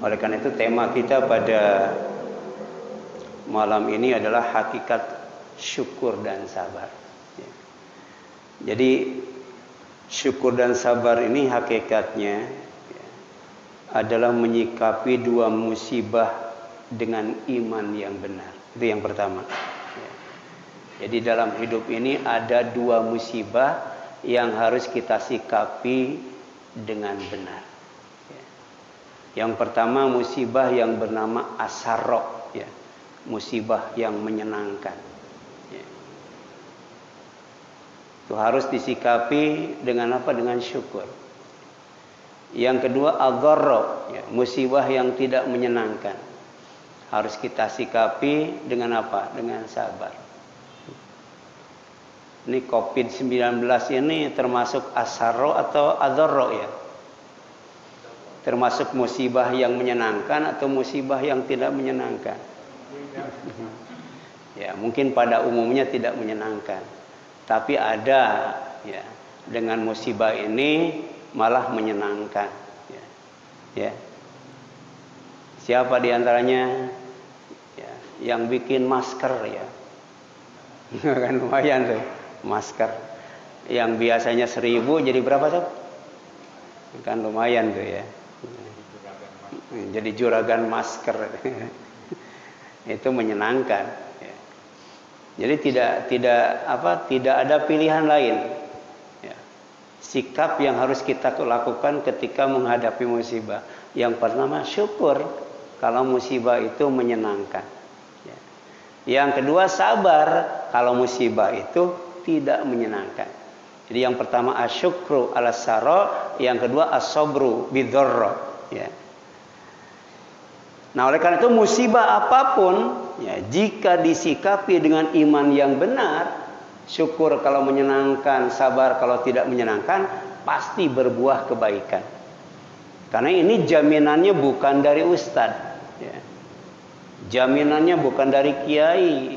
Oleh karena itu tema kita pada malam ini adalah hakikat syukur dan sabar. Jadi syukur dan sabar ini hakikatnya adalah menyikapi dua musibah dengan iman yang benar. Itu yang pertama. Jadi dalam hidup ini ada dua musibah yang harus kita sikapi dengan benar. Yang pertama musibah yang bernama asarro, musibah yang menyenangkan. Itu harus disikapi dengan apa? Dengan syukur. Yang kedua adharro, musibah yang tidak menyenangkan. Harus kita sikapi dengan apa? Dengan sabar. Ini COVID-19 ini termasuk asarro atau adharro ya? Termasuk musibah yang menyenangkan atau musibah yang tidak menyenangkan? Ya, mungkin pada umumnya tidak menyenangkan. Tapi ada ya, dengan musibah ini malah menyenangkan. Ya. Siapa diantaranya ya, yang bikin masker ya? Kan lumayan tuh masker. Yang biasanya 1.000 jadi berapa tuh? Kan lumayan tuh ya. Jadi juragan masker. Itu menyenangkan. Jadi tidak ada pilihan lain. Ya. Sikap yang harus kita lakukan ketika menghadapi musibah. Yang pertama syukur kalau musibah itu menyenangkan. Ya. Yang kedua sabar kalau musibah itu tidak menyenangkan. Jadi yang pertama asyukru ala sarra, yang kedua as-sabru bidzarra. Ya. Nah, oleh karena itu musibah apapun ya, jika disikapi dengan iman yang benar, syukur kalau menyenangkan, sabar kalau tidak menyenangkan, pasti berbuah kebaikan. Karena ini jaminannya bukan dari ustadz ya. Jaminannya bukan dari kiai,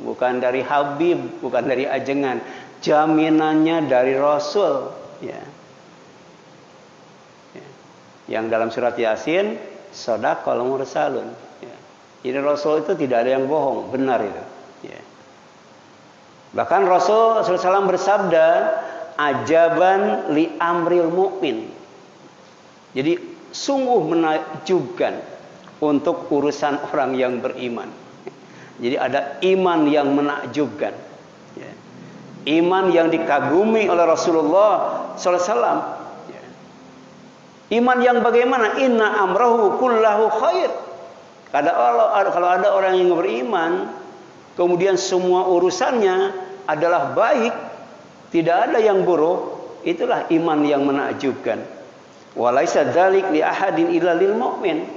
bukan dari habib, bukan dari ajengan. Jaminannya dari Rasul ya. Yang dalam surat Yasin shadaqal mursalun ya. Jadi Rasul itu tidak ada yang bohong, benar itu ya. Bahkan Rasul SAW bersabda ajaban li amril mu'min. Jadi sungguh menakjubkan untuk urusan orang yang beriman. Jadi ada iman yang menakjubkan ya. Iman yang dikagumi oleh Rasulullah SAW. Iman yang bagaimana? Inna amrahu kullahu khair. Kalau ada orang yang beriman, kemudian semua urusannya adalah baik, tidak ada yang buruk, itulah iman yang menakjubkan. Walaisa dzalik li ahadin illa lil mu'min.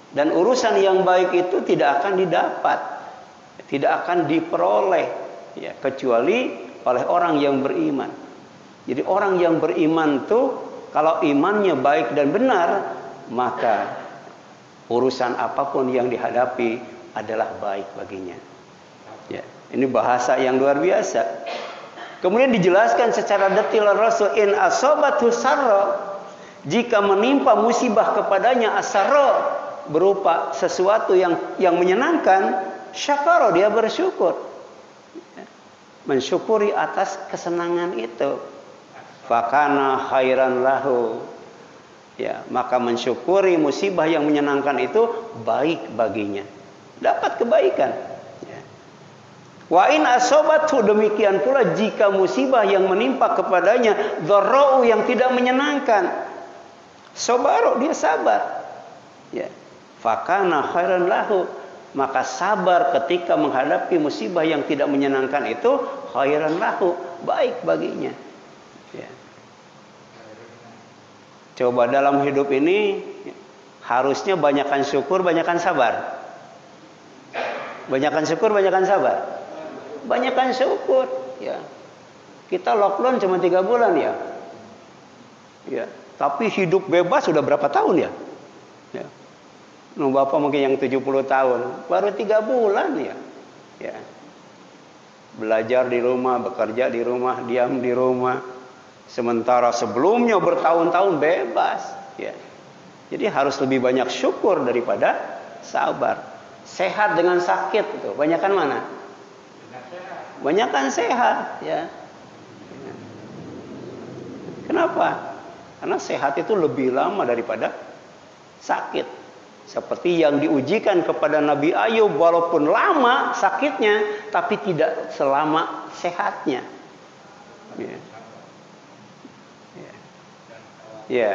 Dan urusan yang baik itu tidak akan didapat, tidak akan diperoleh ya, kecuali oleh orang yang beriman. Jadi orang yang beriman tuh kalau imannya baik dan benar, maka urusan apapun yang dihadapi adalah baik baginya. Ya, ini bahasa yang luar biasa. Kemudian dijelaskan secara detail Rasul in asobathu sarra, jika menimpa musibah kepadanya asarra berupa sesuatu yang menyenangkan, syakara, dia bersyukur. Mensyukuri atas kesenangan itu. Fakana khairan lahu. Ya, maka mensyukuri musibah yang menyenangkan itu baik baginya. Dapat kebaikan. Ya. Wa in asobathu, demikian pula jika musibah yang menimpa kepadanya dharra'u, yang tidak menyenangkan, sabaro, dia sabar. Ya. Fakana khairan lahu, maka sabar ketika menghadapi musibah yang tidak menyenangkan itu khairan lahu, baik baginya. Ya. Coba dalam hidup ini harusnya banyakkan syukur, banyakkan sabar. Banyakkan syukur, banyakkan sabar. Banyakkan syukur. Ya. Kita lockdown cuma 3 bulan ya. Ya. Tapi hidup bebas sudah berapa tahun ya? Ya. Nah, Bapak mungkin yang 70 tahun, baru 3 bulan ya. Ya. Belajar di rumah, bekerja di rumah, diam di rumah. Sementara sebelumnya bertahun-tahun bebas, ya. Jadi harus lebih banyak syukur daripada sabar. Sehat dengan sakit itu, banyakan mana? Banyakan sehat, ya. Kenapa? Karena sehat itu lebih lama daripada sakit. Seperti yang diujikan kepada Nabi Ayub, walaupun lama sakitnya, tapi tidak selama sehatnya. Ya. Ya. Ya.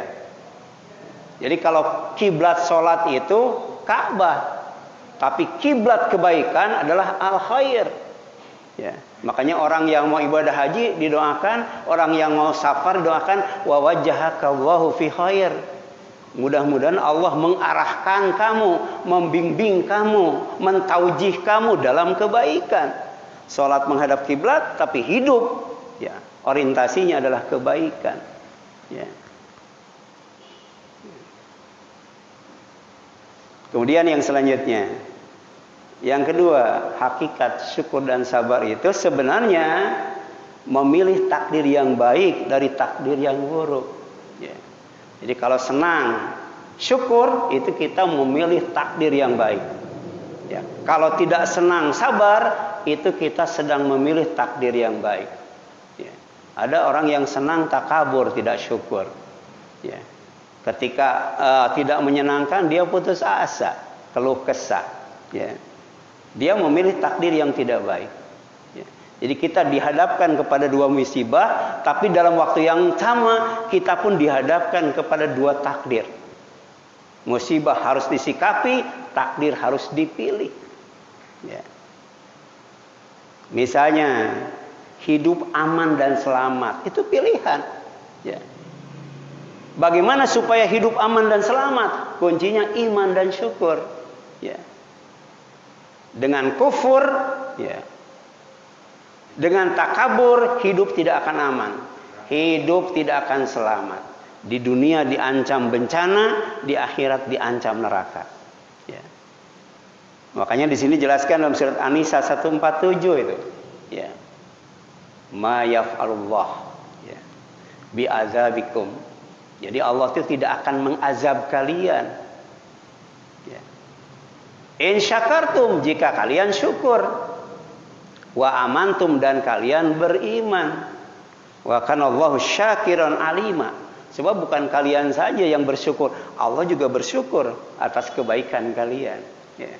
Jadi kalau kiblat sholat itu Ka'bah, tapi kiblat kebaikan adalah al-khair. Ya. Makanya orang yang mau ibadah haji didoakan, orang yang mau safar didoakan wa wajjahakallahu fi khair. Mudah-mudahan Allah mengarahkan kamu, membimbing kamu, mentaujih kamu dalam kebaikan. Salat menghadap kiblat tapi hidup, ya, orientasinya adalah kebaikan. Ya. Kemudian yang selanjutnya, yang kedua, hakikat syukur dan sabar itu sebenarnya memilih takdir yang baik dari takdir yang buruk. Ya. Jadi kalau senang, syukur itu kita memilih takdir yang baik. Ya. Kalau tidak senang, sabar itu kita sedang memilih takdir yang baik. Ya. Ada orang yang senang takabur, tidak syukur. Ya. Ketika tidak menyenangkan, dia putus asa, keluh kesah. Ya. Dia memilih takdir yang tidak baik. Ya. Jadi kita dihadapkan kepada dua musibah, tapi dalam waktu yang sama kita pun dihadapkan kepada dua takdir. Musibah harus disikapi, takdir harus dipilih. Ya. Misalnya hidup aman dan selamat, itu pilihan. Ya. Bagaimana supaya hidup aman dan selamat? Kuncinya iman dan syukur. Ya. Dengan kufur, ya, dengan takabur, hidup tidak akan aman. Hidup tidak akan selamat. Di dunia diancam bencana, di akhirat diancam neraka. Ya. Makanya di sini jelaskan dalam surat An-Nisa 147 itu. Ya. Ma yaf'alullah, ya, bi'azabikum. Jadi Allah itu tidak akan mengazab kalian. Ya. In syakartum, jika kalian syukur. Wa amantum, dan kalian beriman. Wa kanallahu syakiran alima. Sebab bukan kalian saja yang bersyukur, Allah juga bersyukur atas kebaikan kalian. Ya.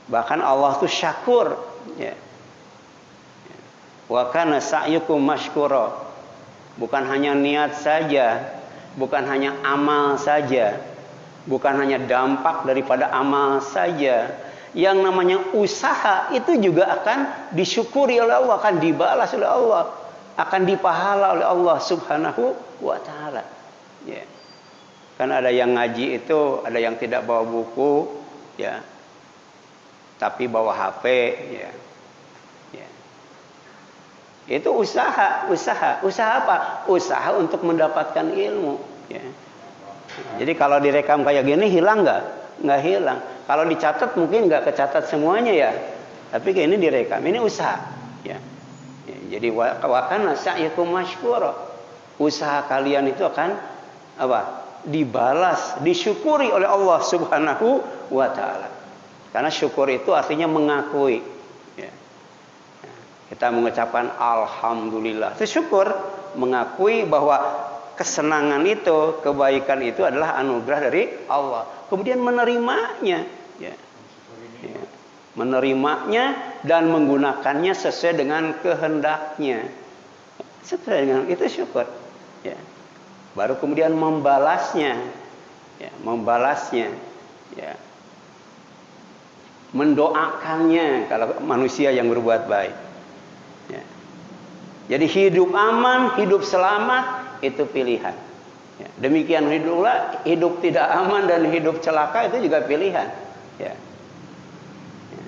Bahkan Allah itu syakur. Ya. Wa kana sa'yukum mashkura. Bukan hanya niat saja, bukan hanya amal saja, bukan hanya dampak daripada amal saja. Yang namanya usaha itu juga akan disyukuri oleh Allah, akan dibalas oleh Allah, akan dipahala oleh Allah Subhanahu wa taala. Ya. Kan ada yang ngaji itu, ada yang tidak bawa buku, ya. Tapi bawa HP, ya. Itu usaha apa? Usaha untuk mendapatkan ilmu. Ya. Jadi kalau direkam kayak gini hilang nggak? Nggak hilang. Kalau dicatat mungkin nggak kecatat semuanya ya. Tapi kayak ini direkam, ini usaha. Ya. Ya, jadi wakana sa'yakum mashkura. Usaha kalian itu akan apa? Dibalas, disyukuri oleh Allah Subhanahu wa taala. Karena syukur itu artinya mengakui. Kita mengucapkan alhamdulillah. Itu syukur, mengakui bahwa kesenangan itu, kebaikan itu adalah anugerah dari Allah. Kemudian menerimanya, ya. Ya. Menerimanya dan menggunakannya sesuai dengan kehendaknya. Sesuai dengan itu syukur. Ya. Baru kemudian membalasnya, ya. Membalasnya, ya. Mendoakannya kalau manusia yang berbuat baik. Ya. Jadi hidup aman, hidup selamat itu pilihan. Ya. Demikian hidup tidak aman dan hidup celaka itu juga pilihan. Ya. Ya.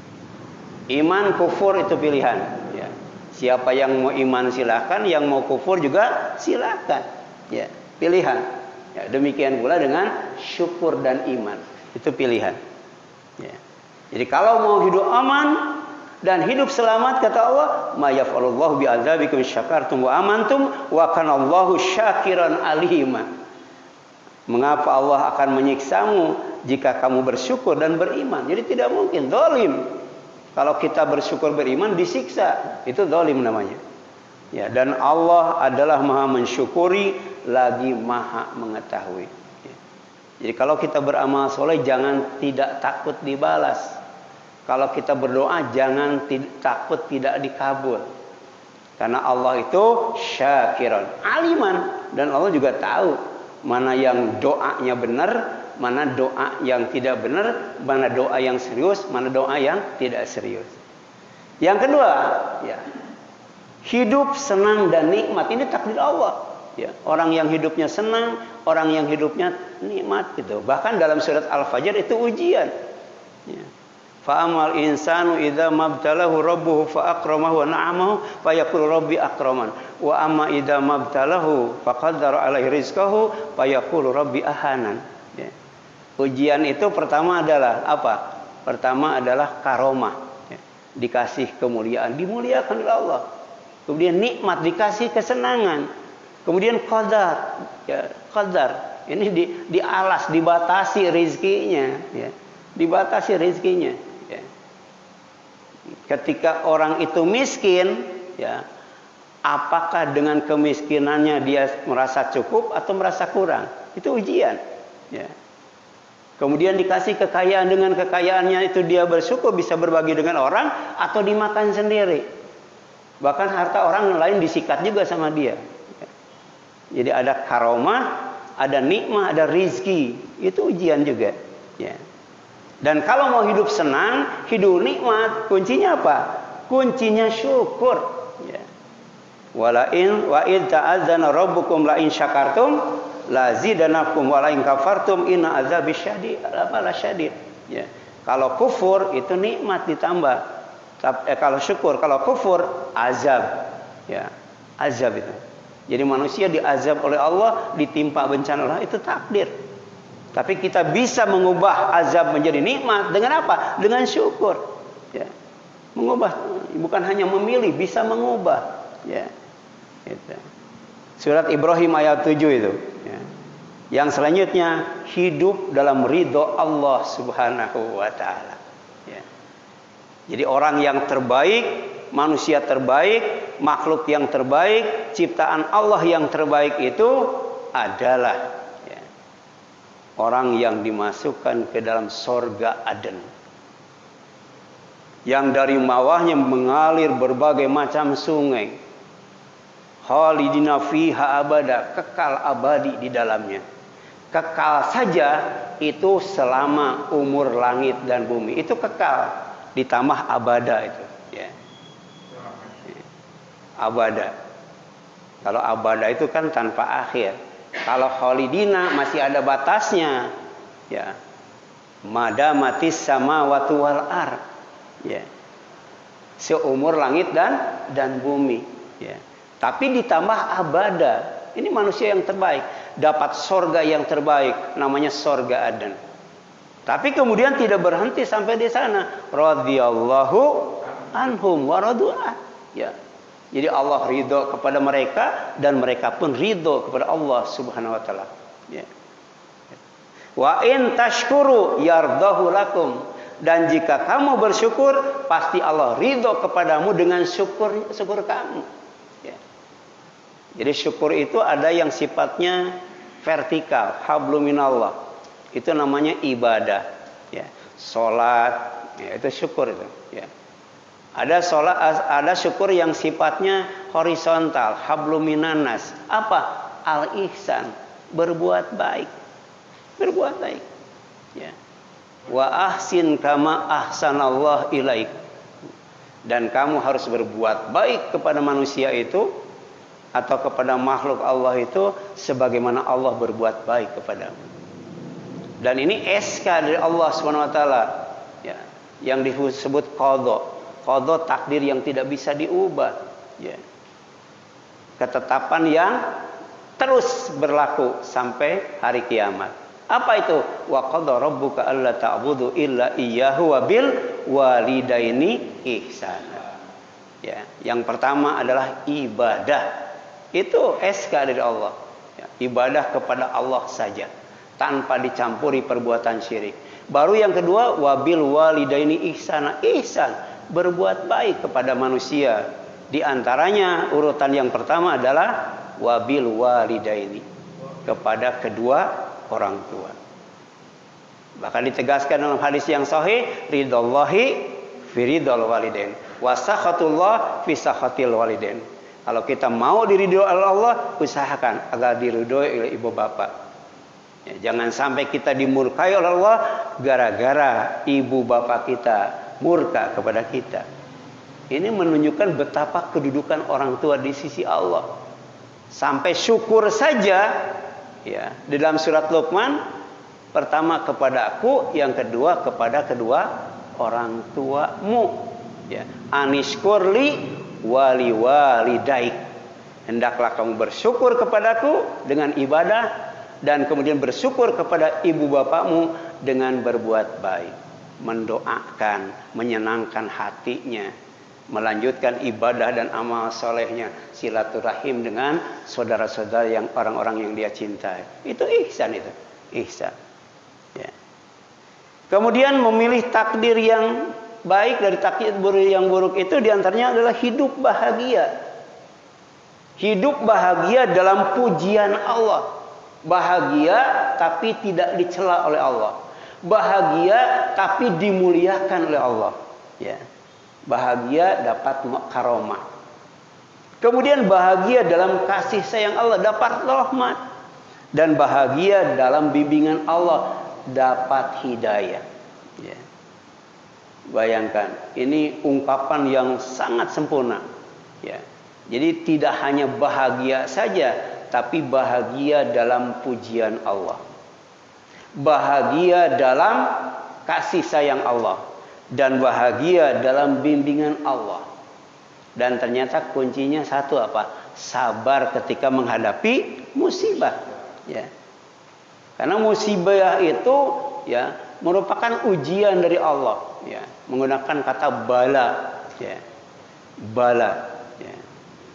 Iman kufur itu pilihan. Ya. Siapa yang mau iman silakan, yang mau kufur juga silakan. Ya. Pilihan. Ya. Demikian pula dengan syukur dan iman itu pilihan. Ya. Jadi kalau mau hidup aman dan hidup selamat, kata Allah, ma yaf'alullahu bi'adzabikum syakartum wa amantum wa kanallahu syakiran alima. Mengapa Allah akan menyiksamu jika kamu bersyukur dan beriman? Jadi tidak mungkin zalim. Kalau kita bersyukur beriman disiksa, itu zalim namanya. Ya, dan Allah adalah Maha mensyukuri lagi Maha mengetahui. Ya. Jadi kalau kita beramal soleh jangan tidak takut dibalas. Kalau kita berdoa jangan takut tidak dikabul. Karena Allah itu syakiran, aliman, dan Allah juga tahu mana yang doanya benar, mana doa yang tidak benar, mana doa yang serius, mana doa yang tidak serius. Yang kedua, ya, hidup senang dan nikmat, ini takdir Allah. Ya, orang yang hidupnya senang, orang yang hidupnya nikmat gitu. Bahkan dalam surat Al-Fajr itu ujian. Ya. Fa'amal insanu idza mabtalahu rabbuhu fa'akramahu wa na'amahu fayaqulu rabbi akraman wa amma idza mabtalahu faqaddara alaihi rizqahu fayaqulu rabbi ahanan. Ya. Ujian itu pertama adalah apa? Pertama adalah karomah. Ya. Dikasih kemuliaan, dimuliakan oleh Allah. Kemudian nikmat, dikasih kesenangan. Kemudian qadar, ya, qadar. Ini dialas, dibatasi rezekinya, ya. Dibatasi rezekinya. Ya. Ketika orang itu miskin, ya, apakah dengan kemiskinannya dia merasa cukup atau merasa kurang? Itu ujian. Ya. Kemudian dikasih kekayaan, dengan kekayaannya itu dia bersyukur bisa berbagi dengan orang atau dimakan sendiri. Bahkan harta orang lain disikat juga sama dia. Ya. Jadi ada karomah, ada nikmah, ada rizki. Itu ujian juga. Ya. Dan kalau mau hidup senang, hidup nikmat, kuncinya apa? Kuncinya syukur. Ya. Wa in ta'adzana rabbukum la in syakartum la zidanakum wa la in kafartum inna adzabi syadid. Ya. Kalau kufur itu nikmat ditambah. Kalau syukur, kalau kufur azab. Ya. Azab itu. Jadi manusia diazab oleh Allah, ditimpa bencana Allah, itu takdir. Tapi kita bisa mengubah azab menjadi nikmat dengan apa? Dengan syukur. Ya. Mengubah, bukan hanya memilih, bisa mengubah. Ya. Gitu. Surat Ibrahim ayat 7 itu. Ya. Yang selanjutnya, hidup dalam ridho Allah Subhanahu wa Ta'ala. Ya. Jadi orang yang terbaik, manusia terbaik, makhluk yang terbaik, ciptaan Allah yang terbaik itu adalah orang yang dimasukkan ke dalam sorga Aden, yang dari bawahnya mengalir berbagai macam sungai, khalidina fiha abada, kekal abadi di dalamnya. Kekal saja itu selama umur langit dan bumi, itu kekal, ditambah abada itu. Ya. Abada. Kalau abada itu kan tanpa akhir. Kalau khalidina masih ada batasnya, ya. Madamatis samawati wal ar, ya. Seumur langit dan bumi, ya. Tapi ditambah abada. Ini manusia yang terbaik, dapat sorga yang terbaik, namanya sorga Aden. Tapi kemudian tidak berhenti sampai di sana. Radhiyallahu anhum wa radu'an, ya. Jadi Allah ridho kepada mereka dan mereka pun ridho kepada Allah Subhanahu wa Ta'ala. Ya. Wa in tashkuru yardahu lakum, dan jika kamu bersyukur pasti Allah ridho kepadamu dengan syukur kamu. Ya. Jadi syukur itu ada yang sifatnya vertikal, hablum minallah. Itu namanya ibadah. Ya. Salat, ya, itu syukur itu. Ya. Ada syukur yang sifatnya horizontal, hablum minanas. Apa? Al-ihsan, berbuat baik. Berbuat baik. Ya. Wa ahsin kama ahsanallah ilaik. Dan kamu harus berbuat baik kepada manusia itu atau kepada makhluk Allah itu sebagaimana Allah berbuat baik kepadamu. Dan ini SK dari Allah SWT, ya, yang disebut qadha. Qadha takdir yang tidak bisa diubah, ya. Ketetapan yang terus berlaku sampai hari kiamat. Apa itu? Wa qadha rabbuka alla ta'budu illa iyyahu wa bil walidaini ihsana. Ya, yang pertama adalah ibadah. Itu SK dari Allah. Ya, ibadah kepada Allah saja. tanpa dicampuri perbuatan syirik. Baru yang kedua, wabil walidaini ihsana, ihsan, berbuat baik kepada manusia. Di antaranya urutan yang pertama adalah wabil walidaini, kepada kedua orang tua. Bahkan ditegaskan dalam hadis yang sahih, ridallahi fi ridal walidain, wa sakhatullah fi sakhatil walidain. Kalau kita mau diridhoi oleh Allah, usahakan agar diridhoi oleh ibu bapak. Ya, jangan sampai kita dimurkai oleh Allah gara-gara ibu bapak kita murka kepada kita. Ini menunjukkan betapa kedudukan orang tua di sisi Allah. Sampai syukur saja, ya, di dalam surat Luqman, pertama kepada aku, yang kedua kepada kedua orang tuamu. Ya, anishkurli wali walidaik. Hendaklah kamu bersyukur kepadaku dengan ibadah, dan kemudian bersyukur kepada ibu bapakmu dengan berbuat baik, mendoakan, menyenangkan hatinya, melanjutkan ibadah dan amal solehnya, silaturahim dengan saudara-saudara yang orang-orang yang dia cintai. Itu ihsan, itu ihsan. Ya. Kemudian memilih takdir yang baik dari takdir yang buruk itu diantaranya adalah hidup bahagia. Hidup bahagia dalam pujian Allah. Bahagia tapi tidak dicela oleh Allah. Bahagia tapi dimuliakan oleh Allah. Ya. Bahagia dapat karomah. Kemudian bahagia dalam kasih sayang Allah, dapat rahmat. Dan bahagia dalam bimbingan Allah, dapat hidayah. Ya. Bayangkan, ini ungkapan yang sangat sempurna. Ya. Jadi tidak hanya bahagia saja, tapi bahagia dalam pujian Allah, bahagia dalam kasih sayang Allah, dan bahagia dalam bimbingan Allah. Dan ternyata kuncinya satu apa? Sabar ketika menghadapi musibah. Ya. Karena musibah itu, ya, merupakan ujian dari Allah. Ya. Menggunakan kata bala. Ya. Bala. Ya.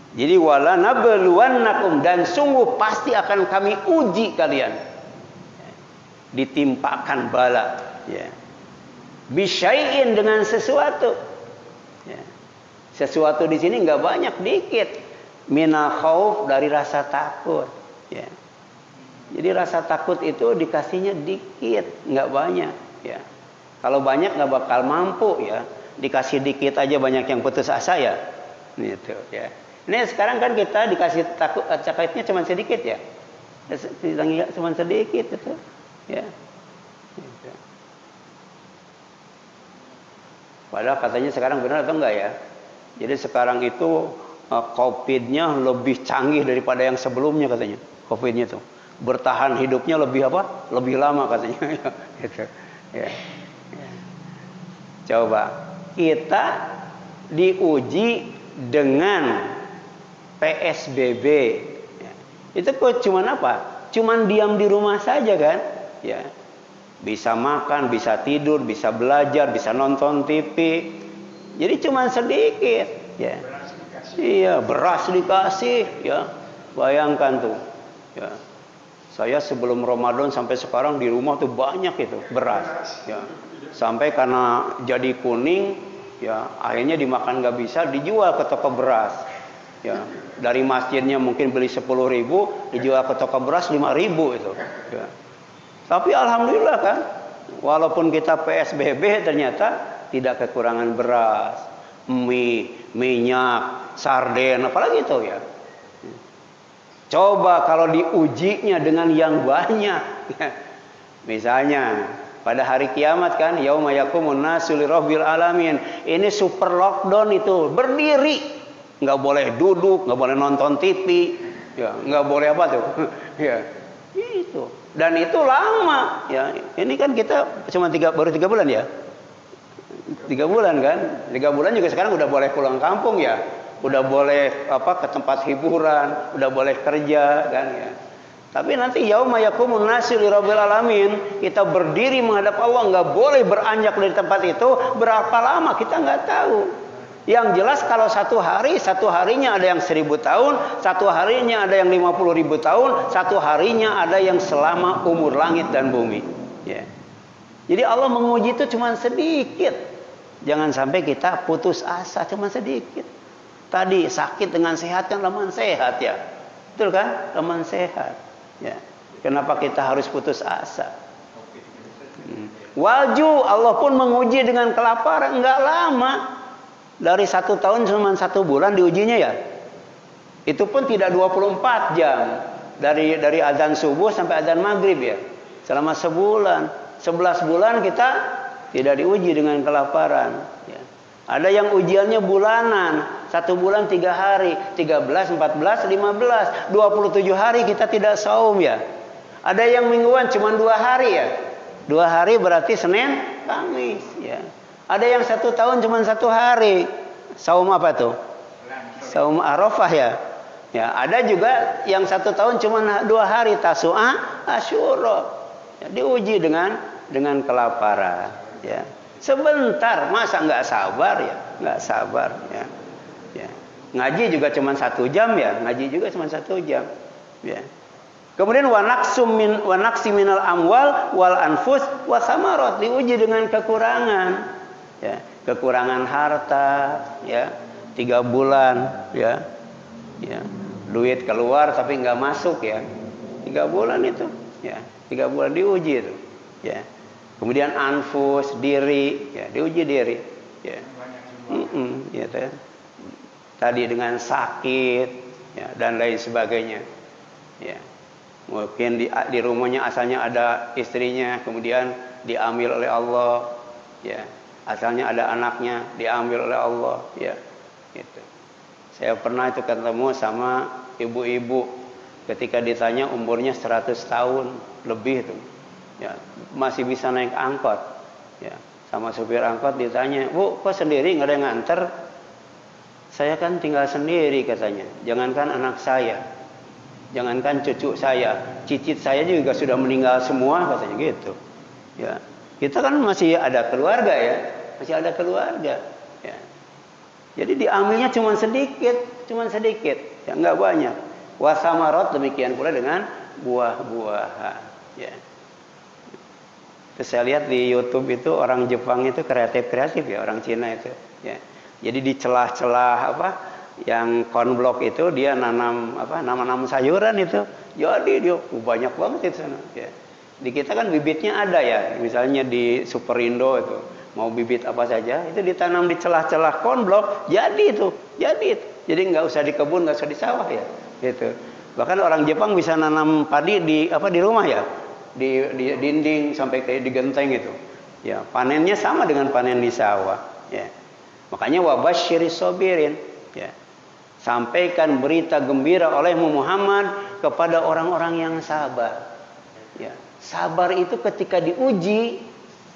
Jadi wala nabluwannakum, dan sungguh pasti akan kami uji kalian. Ditimpakan bala, ya. Bisyai'in, dengan sesuatu. Ya. Sesuatu di sini enggak banyak, dikit. Minal khauf, dari rasa takut, ya. Jadi rasa takut itu dikasihnya dikit, enggak banyak, ya. Kalau banyak enggak bakal mampu, ya. Dikasih dikit aja banyak yang putus asa, ya. Gitu, ya. Ini sekarang kan kita dikasih takutnya cuma sedikit, ya. Cuma sedikit itu, ya. Gitu. Padahal katanya sekarang benar atau enggak, ya? Jadi sekarang itu COVID-nya lebih canggih daripada yang sebelumnya katanya. COVID-nya itu bertahan hidupnya lebih apa? Lebih lama katanya. Gitu. Ya. Ya. Coba kita diuji dengan PSBB, ya. Itu kok cuman apa? Cuman diam di rumah saja kan, ya. Bisa makan, bisa tidur, bisa belajar, bisa nonton TV. Jadi cuman sedikit, ya. Iya, beras dikasih, ya. Bayangkan tuh, ya. Saya sebelum Ramadan sampai sekarang di rumah tuh banyak itu beras, ya. Sampai karena jadi kuning, ya, akhirnya dimakan nggak bisa, dijual ke toko beras. Ya, dari masjidnya mungkin beli 10.000, dijual ke toko beras 5.000 itu. Ya. Tapi alhamdulillah kan, walaupun kita PSBB ternyata tidak kekurangan beras, mie, minyak, sarden, apalagi itu, ya. Coba kalau diujinya dengan yang banyak, ya. Misalnya pada hari kiamat kan, yauma yaqumun nasu lirabbil alamin. Ini super lockdown itu, berdiri. Nggak boleh duduk, nggak boleh nonton TV, ya, nggak boleh apa tuh, ya, itu. Dan itu lama, ya. Ini kan kita cuma baru 3 bulan, ya, 3 bulan kan, 3 bulan juga sekarang udah boleh pulang kampung, ya, udah boleh apa ke tempat hiburan, udah boleh kerja, kan, ya. Tapi nanti yauma yaqumun nasu lirabbil alamin, kita berdiri menghadap Allah, nggak boleh beranjak dari tempat itu berapa lama kita nggak tahu. Yang jelas kalau satu harinya ada yang 1000 tahun, satu harinya ada yang 50.000 tahun, satu harinya ada yang selama umur langit dan bumi. Ya. Jadi Allah menguji itu cuma sedikit. Jangan sampai kita putus asa, cuma sedikit. Tadi sakit dengan sehat kan leman sehat ya. Betul kan? Leman sehat. Ya. Kenapa kita harus putus asa? Waju, Allah pun menguji dengan kelaparan, enggak lama. Dari 1 tahun cuma 1 bulan diujinya ya. Itu pun tidak 24 jam. Dari azan subuh sampai azan maghrib ya. Selama sebulan. 11 bulan kita tidak diuji dengan kelaparan. Ya. Ada yang ujiannya bulanan. 1 bulan 3 hari. 13, 14, 15. 27 hari kita tidak saum ya. Ada yang mingguan cuma 2 hari ya. 2 hari berarti Senin, Kamis ya. Ada yang 1 tahun cuma 1 hari. Saum apa tuh? Saum Arafah ya. Ya, ada juga yang 1 tahun cuma 2 hari, Tasu'a, Asyura. Ya, diuji dengan kelaparan ya. Sebentar, masa enggak sabar ya? Enggak sabar ya. Ya. Ngaji juga cuma 1 jam ya. Ngaji juga cuma 1 jam. Ya. Kemudian wa naqsi minal amwal wal anfus wa samarat, diuji dengan kekurangan. Ya, kekurangan harta ya, 3 bulan ya. Ya, duit keluar tapi enggak masuk ya. 3 bulan itu ya, 3 bulan diuji itu ya. Kemudian anfus, diri ya, diuji diri ya. Ya, tadi dengan sakit ya, dan lain sebagainya ya. Mungkin di rumahnya asalnya ada istrinya, kemudian diambil oleh Allah ya. Asalnya ada anaknya, diambil oleh Allah ya. Gitu. Saya pernah itu ketemu sama ibu-ibu, ketika ditanya umurnya 100 tahun lebih itu ya, masih bisa naik angkot ya. Sama supir angkot ditanya, "Bu, kok sendiri nggak ada yang nganter?" "Saya kan tinggal sendiri," katanya. "Jangankan anak saya, jangankan cucu saya, cicit saya juga sudah meninggal semua," katanya gitu ya. Kita kan masih ada keluarga ya, masih ada keluarga ya. Jadi diambilnya cuma sedikit ya, nggak banyak. Wasamarat, demikian pula dengan buah-buahan ya. Terus saya lihat di YouTube itu orang Jepang itu kreatif ya, orang Cina itu ya. Jadi di celah-celah yang konblok itu dia nanam nama-nama sayuran itu. Jadi dia banyak banget itu sana ya. Di kita kan bibitnya ada ya, misalnya di Superindo itu mau bibit apa saja itu ditanam di celah-celah konblok, jadi itu. Jadi nggak usah di kebun, nggak usah di sawah ya, gitu. Bahkan orang Jepang bisa nanam padi di rumah ya, di dinding sampai kayak di genteng itu. Ya, panennya sama dengan panen di sawah. Ya, makanya wabasyiris sabirin. Ya, sampaikan berita gembira olehmu Muhammad kepada orang-orang yang sabar. Ya, sabar itu ketika diuji,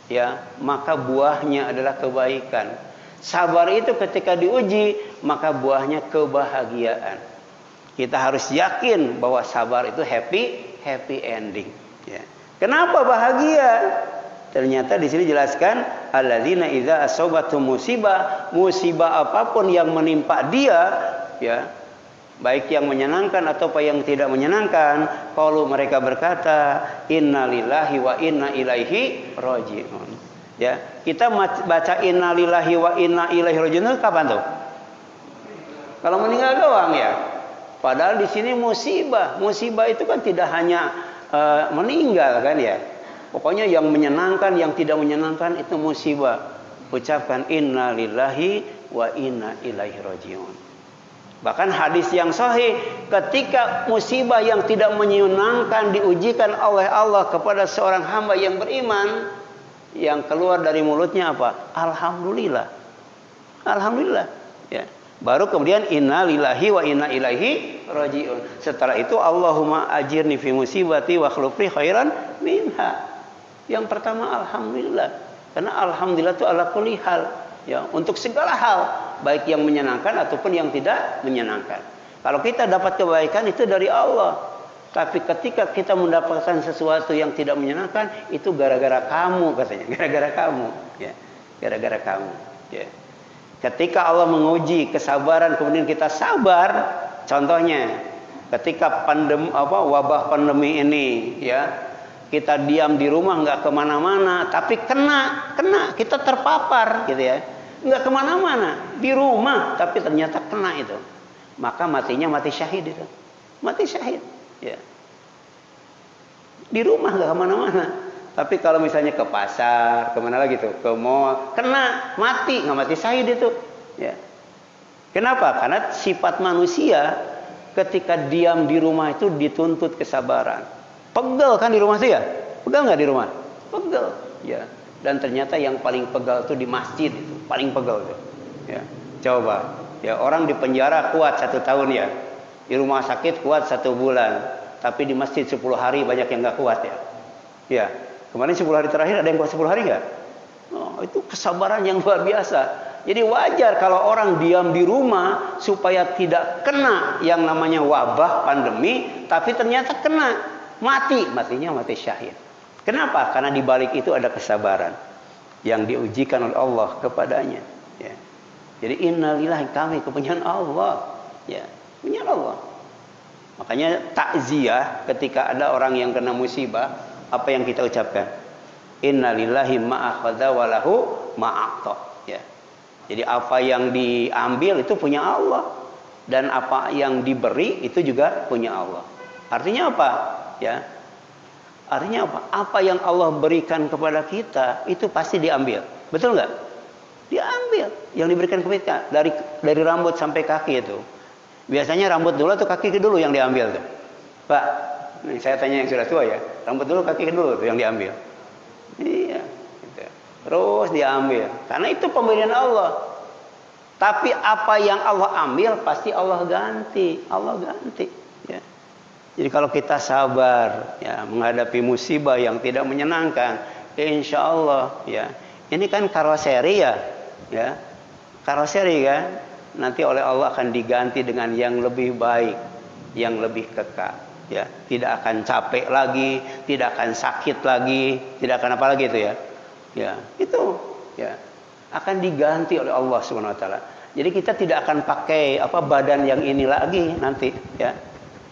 ya, maka buahnya adalah kebaikan. Sabar itu ketika diuji, maka buahnya kebahagiaan. Kita harus yakin bahwa sabar itu happy ending. Ya. Kenapa bahagia? Ternyata di sini jelaskan, alladzina idza asabatum musibah apapun yang menimpa dia, ya, baik yang menyenangkan atau yang tidak menyenangkan, kalau mereka berkata, innalillahi wa inna ilaihi raji'un. Ya, kita baca innalillahi wa inna ilaihi raji'un kapan tuh? Kalau meninggal doang ya. Padahal di sini musibah itu kan tidak hanya meninggal kan ya. Pokoknya yang menyenangkan, yang tidak menyenangkan itu musibah. Ucapkan innalillahi wa inna ilaihi raji'un. Bahkan hadis yang sahih, ketika musibah yang tidak menyenangkan diujikan oleh Allah kepada seorang hamba yang beriman, yang keluar dari mulutnya apa? Alhamdulillah. Alhamdulillah. Ya. Baru kemudian inna lillahi wa inna ilaihi raji'un. Setelah itu Allahumma ajirni fi musibati wa akhlifni khairan minha. Yang pertama alhamdulillah. Karena alhamdulillah itu ala kulli hal, ya, untuk segala hal, baik yang menyenangkan ataupun yang tidak menyenangkan. Kalau kita dapat kebaikan itu dari Allah. Tapi ketika kita mendapatkan sesuatu yang tidak menyenangkan, itu gara-gara kamu katanya, gara-gara kamu, ya. Gara-gara kamu, ya. Ketika Allah menguji kesabaran kemudian kita sabar, contohnya ketika wabah pandemi ini ya, kita diam di rumah nggak kemana-mana, tapi kena kita terpapar gitu ya, nggak kemana-mana di rumah tapi ternyata kena itu, maka matinya mati syahid itu, mati syahid ya. Di rumah nggak kemana-mana, tapi kalau misalnya ke pasar, kemana lagi tuh, ke mall, kena mati, nggak mati syahid itu ya. Kenapa? Karena sifat manusia ketika diam di rumah itu dituntut kesabaran. Pegel kan di rumah sih ya? Pegel nggak di rumah? Pegel ya. Dan ternyata yang paling pegal itu di masjid itu, paling pegal itu ya. Coba ya, orang di penjara kuat 1 tahun ya, di rumah sakit kuat 1 bulan, tapi di masjid 10 hari banyak yang nggak kuat ya. Ya, kemarin 10 hari terakhir ada yang kuat 10 hari nggak? Oh, itu kesabaran yang luar biasa. Jadi wajar kalau orang diam di rumah supaya tidak kena yang namanya wabah pandemi, tapi ternyata kena, matinya mati syahid. Kenapa? Karena di balik itu ada kesabaran yang diujikan oleh Allah kepadanya. Ya. Jadi innalillahi, kami kepunyaan Allah. Ya, punya Allah. Makanya takziah ketika ada orang yang kena musibah, apa yang kita ucapkan? Innalillahi ma'akhadha walahu ma'aqta. Ya. Jadi apa yang diambil itu punya Allah, dan apa yang diberi itu juga punya Allah. Artinya apa? Ya. Artinya apa? Apa yang Allah berikan kepada kita itu pasti diambil. Betul nggak? Diambil. Yang diberikan kepada kita dari rambut sampai kaki itu. Biasanya rambut dulu atau kaki dulu yang diambil tuh? Pak, nih saya tanya yang sudah tua ya. Rambut dulu, kaki dulu tuh yang diambil. Iya, gitu. Terus diambil. Karena itu pemberian Allah. Tapi apa yang Allah ambil pasti Allah ganti. Allah ganti. Ya. Jadi kalau kita sabar ya, menghadapi musibah yang tidak menyenangkan, insya Allah ya. Ini kan karoseri ya. Ya. Karoseri kan. Nanti oleh Allah akan diganti dengan yang lebih baik, yang lebih kekal ya. Tidak akan capek lagi, tidak akan sakit lagi, tidak akan apa lagi itu ya. Ya, itu ya akan diganti oleh Allah Subhanahu wa taala. Jadi kita tidak akan pakai badan yang ini lagi nanti ya.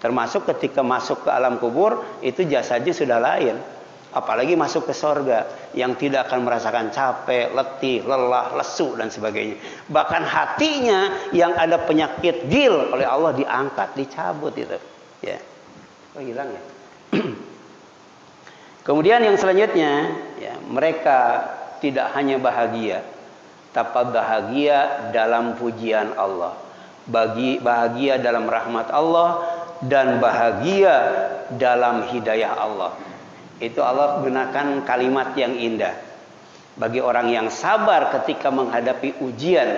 Termasuk ketika masuk ke alam kubur itu jasadnya sudah lain. Apalagi masuk ke sorga yang tidak akan merasakan capek, letih, lelah, lesu dan sebagainya. Bahkan hatinya yang ada penyakit gil oleh Allah diangkat, dicabut itu. Ya, hilang ya. Kemudian yang selanjutnya, ya, mereka tidak hanya bahagia, tapi bahagia dalam pujian Allah, bahagia dalam rahmat Allah, dan bahagia dalam hidayah Allah. Itu Allah gunakan kalimat yang indah bagi orang yang sabar ketika menghadapi ujian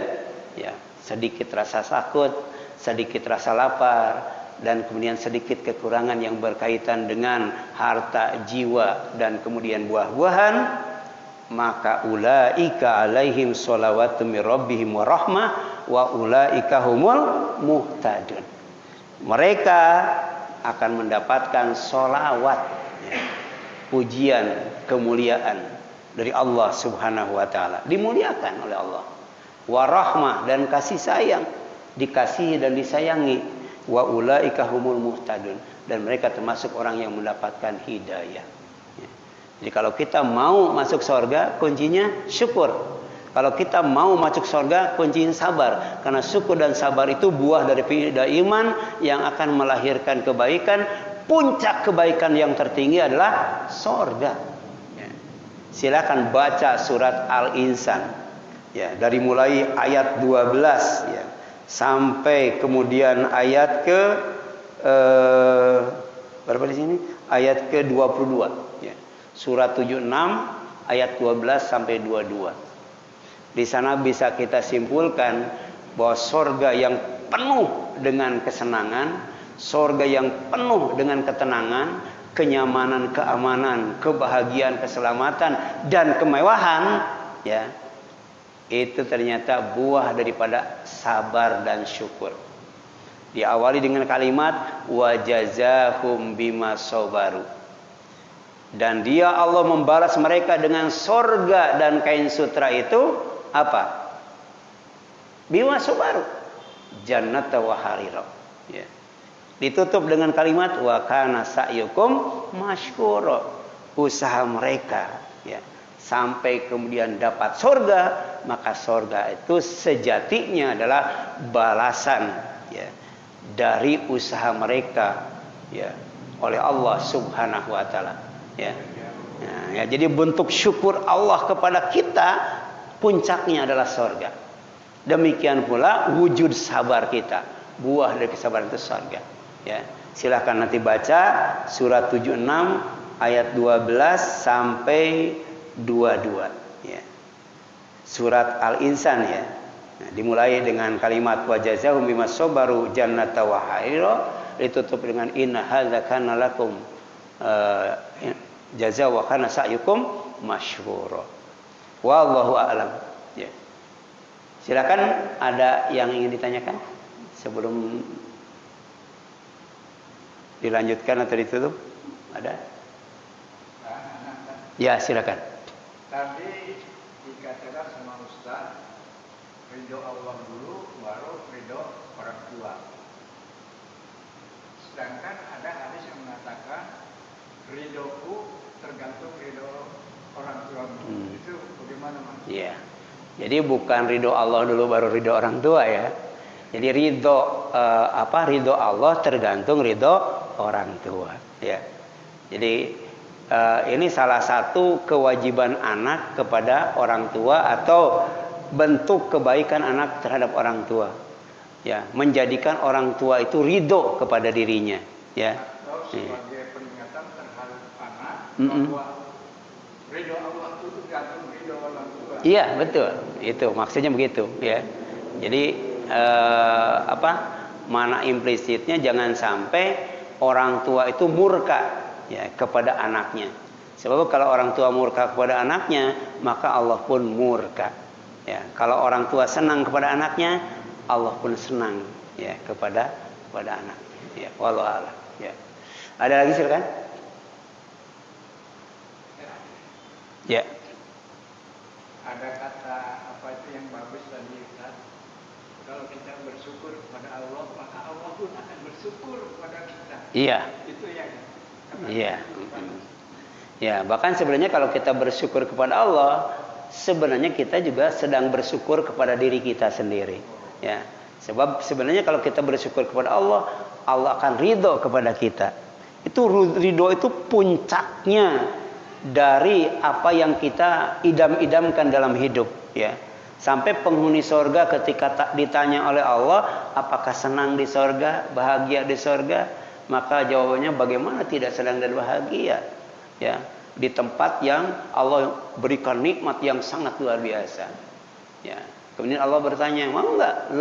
ya, sedikit rasa takut, sedikit rasa lapar, dan kemudian sedikit kekurangan yang berkaitan dengan harta, jiwa, dan kemudian buah-buahan, maka ulaika alaihim sholawatu mir rabbihim wa rahmah wa ulaika humul muhtadun. Mereka akan mendapatkan sholawat ya, pujian, kemuliaan dari Allah Subhanahu wa taala, dimuliakan oleh Allah. Wa rahmah, dan kasih sayang, dikasihi dan disayangi. Wa ulaika humul muhtadun, dan mereka termasuk orang yang mendapatkan hidayah. Ya. Jadi kalau kita mau masuk surga, kuncinya syukur. Kalau kita mau masuk surga, kuncinya sabar. Karena syukur dan sabar itu buah dari iman yang akan melahirkan kebaikan. Puncak kebaikan yang tertinggi adalah surga. Ya. Silakan baca surat Al-Insan. Ya, dari mulai ayat 12 ya, sampai kemudian ayat ke berapa di sini? Ayat ke 22 ya. Surat 76 ayat 12 sampai 22. Di sana bisa kita simpulkan bahwa surga yang penuh dengan kesenangan, surga yang penuh dengan ketenangan, kenyamanan, keamanan, kebahagiaan, keselamatan, dan kemewahan ya, itu ternyata buah daripada sabar dan syukur. Diawali dengan kalimat wa jazahum bima sabaru, dan dia Allah membalas mereka dengan surga dan kain sutra itu apa? bima sabaru jannata wa harira. Ya. Ditutup dengan kalimat wa kana sa'yukum masykura. Usaha mereka ya sampai kemudian dapat surga, maka surga itu sejatinya adalah balasan ya dari usaha mereka ya oleh Allah Subhanahu wa taala ya. Nah, ya jadi bentuk syukur Allah kepada kita puncaknya adalah surga. Demikian pula wujud sabar kita, buah dari kesabaran itu surga ya. Silakan nanti baca surat 76 ayat 12 sampai 22 ya. Surat Al-Insan ya. Nah, dimulai dengan kalimat wa jazaahum bima sabaru jannata wa harira, ditutup dengan inna hadza kana lakum jazaa wa kana sa'yukum masyhura. Wallahu a'lam. Ya. Silakan ada yang ingin ditanyakan sebelum dilanjutkan atau ditutup? Ada? Ya, silakan. Tadi dikatakan sama Ustaz, ridho Allah dulu, baru ridho orang tua. Sedangkan ada hadis yang mengatakan ridhoku tergantung ridho orang tuamu. Itu bagaimana Mas? Iya. Jadi bukan ridho Allah dulu baru ridho orang tua ya. Jadi ridho ridho Allah tergantung ridho orang tua ya. Jadi ini salah satu kewajiban anak kepada orang tua atau bentuk kebaikan anak terhadap orang tua ya, menjadikan orang tua itu ridho kepada dirinya ya. Atau sebagai peringatan terhadap anak bahwa ridho Allah itu tergantung ridho orang tua. Iya betul, itu maksudnya begitu ya. Jadi mana implisitnya jangan sampai orang tua itu murka ya kepada anaknya. Sebab kalau orang tua murka kepada anaknya, maka Allah pun murka. Ya, kalau orang tua senang kepada anaknya, Allah pun senang ya kepada anak. Ya, wallahu a'lam. Ya. Ada lagi silakan? Ya. Ada kata apa itu yang bagus tadi Ustaz? Kalau kita bersyukur kepada Allah, maka Allah pun akan bersyukur kepada kita. Iya. Itu yang iya. Ya, bahkan sebenarnya kalau kita bersyukur kepada Allah, sebenarnya kita juga sedang bersyukur kepada diri kita sendiri. Ya. Sebab sebenarnya kalau kita bersyukur kepada Allah, Allah akan ridho kepada kita. Itu ridho itu puncaknya dari apa yang kita idam-idamkan dalam hidup ya. Sampai penghuni sorga ketika ditanya oleh Allah, apakah senang di sorga, bahagia di sorga, maka jawabannya bagaimana tidak senang dan bahagia ya, di tempat yang Allah berikan nikmat yang sangat luar biasa ya. Kemudian Allah bertanya, mau nggak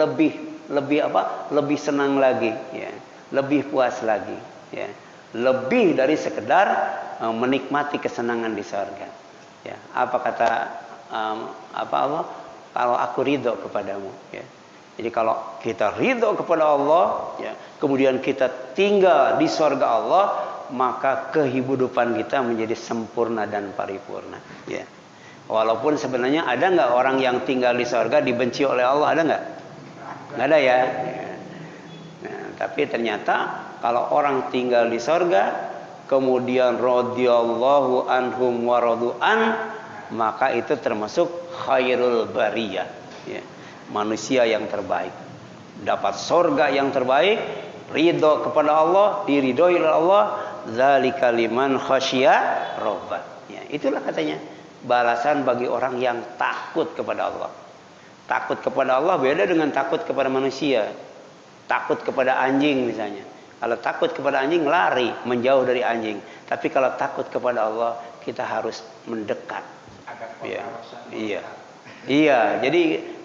lebih senang lagi ya, lebih puas lagi ya, lebih dari sekedar menikmati kesenangan di sorga ya. Apa kata Allah? Kalau aku ridho kepadamu ya. Jadi kalau kita ridho kepada Allah ya, kemudian kita tinggal di surga Allah, maka kehidupan kita menjadi sempurna dan paripurna ya. Walaupun sebenarnya ada nggak orang yang tinggal di surga dibenci oleh Allah, ada nggak? Nggak ada ya. Nah, tapi ternyata kalau orang tinggal di surga kemudian radhiyallahu anhum wa radu'an, maka itu termasuk khairul bariyah ya. Manusia yang terbaik, dapat surga yang terbaik, ridho kepada Allah, diridhoi oleh Allah, zalika liman khasyiya rabbah ya. Itulah katanya balasan bagi orang yang takut kepada Allah. Takut kepada Allah beda dengan takut kepada manusia. Takut kepada anjing misalnya, kalau takut kepada anjing lari menjauh dari anjing, tapi kalau takut kepada Allah kita harus mendekat ya. Iya, jadi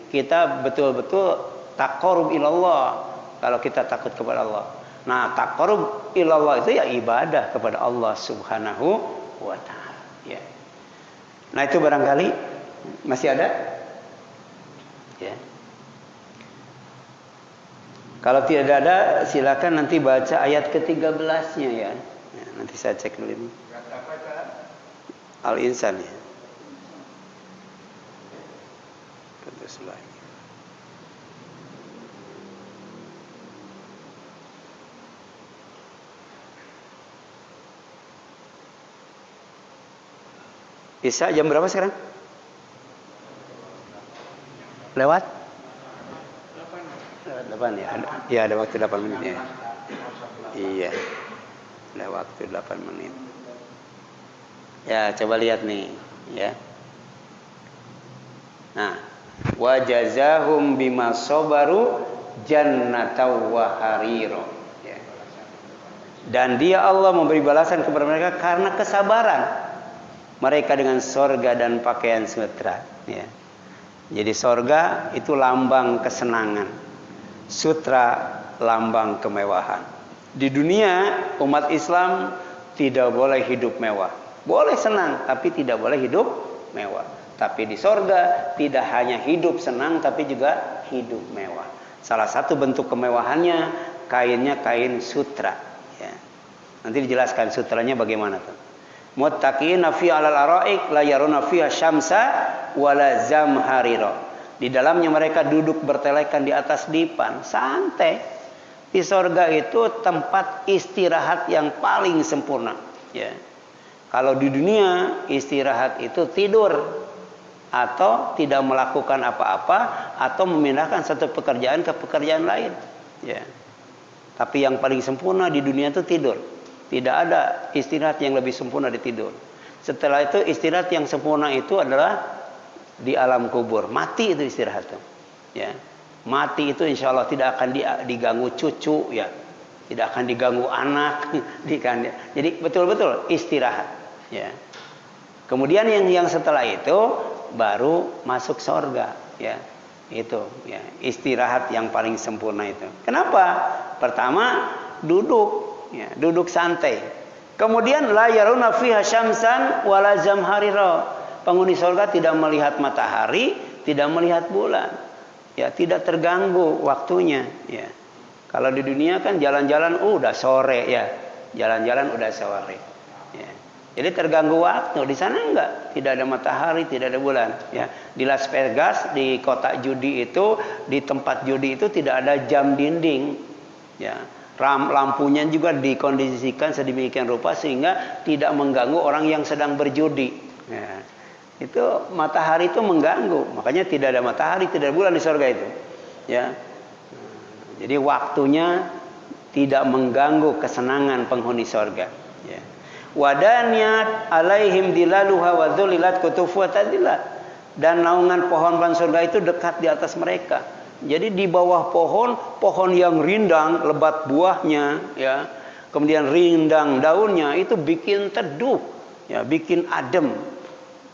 kita betul-betul taqarrub ilallah kalau kita takut kepada Allah. Nah, taqarrub ilallah itu ya ibadah kepada Allah Subhanahu wa taala ya. Nah, itu barangkali masih ada ya. Kalau tidak ada, silakan nanti baca ayat ke-13-nya ya. Nanti saya cek dulu ini. Al-Insan ya. Terus lagi. Isya jam berapa sekarang? Lewat? 8 ya. Ya, ada waktu 8 menit ya. Iya. Ada waktu 8 menit. Ya, coba lihat nih, ya. Nah, wa jazahum bima sabaru jannatan wa harira. Ya. Dan dia Allah memberi balasan kepada mereka karena kesabaran mereka dengan sorga dan pakaian sutra. Ya. Jadi sorga itu lambang kesenangan, sutra lambang kemewahan. Di dunia umat Islam tidak boleh hidup mewah, boleh senang tapi tidak boleh hidup mewah. Tapi di sorga tidak hanya hidup senang tapi juga hidup mewah. Salah satu bentuk kemewahannya kainnya kain sutra. Ya. Nanti dijelaskan sutranya bagaimana tuh. Muttaqina fi 'alal araik la yaruna fiha syamsa wala zamharira. Di dalamnya mereka duduk bertelekan di atas dipan, santai. Di sorga itu tempat istirahat yang paling sempurna. Ya. Kalau di dunia istirahat itu tidur atau tidak melakukan apa-apa atau memindahkan satu pekerjaan ke pekerjaan lain. Ya. Tapi yang paling sempurna di dunia itu tidur. Tidak ada istirahat yang lebih sempurna di tidur. Setelah itu istirahat yang sempurna itu adalah di alam kubur. Mati itu istirahat. Ya. Mati itu insya Allah tidak akan diganggu cucu, ya. Tidak akan diganggu anak. Jadi betul-betul istirahat. Ya. Kemudian yang setelah itu baru masuk sorga, ya. Itu, ya, istirahat yang paling sempurna itu. Kenapa? Pertama duduk, ya, duduk santai. Kemudian la yaruna fiha syamsan wala zamharira. Penghuni sorga tidak melihat matahari, tidak melihat bulan, ya, tidak terganggu waktunya, ya. Kalau di dunia kan jalan-jalan udah sore, ya, jalan-jalan udah sore. Ya. Jadi terganggu waktu. Di sana enggak, tidak ada matahari, tidak ada bulan. Ya. Di Las Vegas, di kota judi itu, di tempat judi itu tidak ada jam dinding. Ya. Lampunya juga dikondisikan sedemikian rupa sehingga tidak mengganggu orang yang sedang berjudi. Ya. Itu matahari itu mengganggu. Makanya tidak ada matahari, tidak ada bulan di surga itu. Ya. Jadi waktunya tidak mengganggu kesenangan penghuni surga. Ya. Wadaniyat alaihim dilaluha wa dhulilat kutufu tadillah. Dan naungan pohon-pohon surga itu dekat di atas mereka. Jadi di bawah pohon yang rindang, lebat buahnya, ya. Kemudian rindang daunnya itu bikin teduh, ya, bikin adem.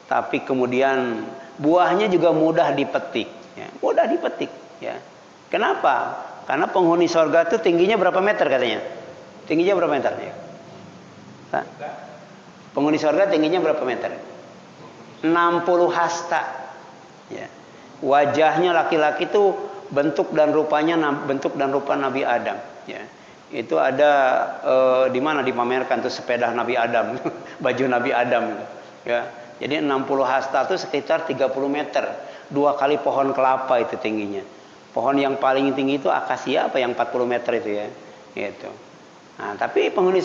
Tapi kemudian buahnya juga mudah dipetik, ya. Mudah dipetik, ya. Kenapa? Karena penghuni surga itu tingginya berapa meter katanya? Tingginya berapa meter, ya? Penghuni surga tingginya berapa meter? 60 hasta. Ya. Wajahnya laki-laki itu bentuk dan rupa Nabi Adam. Ya. Itu ada di mana dipamerkan tuh sepeda Nabi Adam, baju Nabi Adam. Ya. Jadi 60 hasta itu sekitar 30 meter. 2 kali pohon kelapa itu tingginya. Pohon yang paling tinggi itu akasia apa yang 40 meter itu, ya. Gitu. Nah, tapi penghuni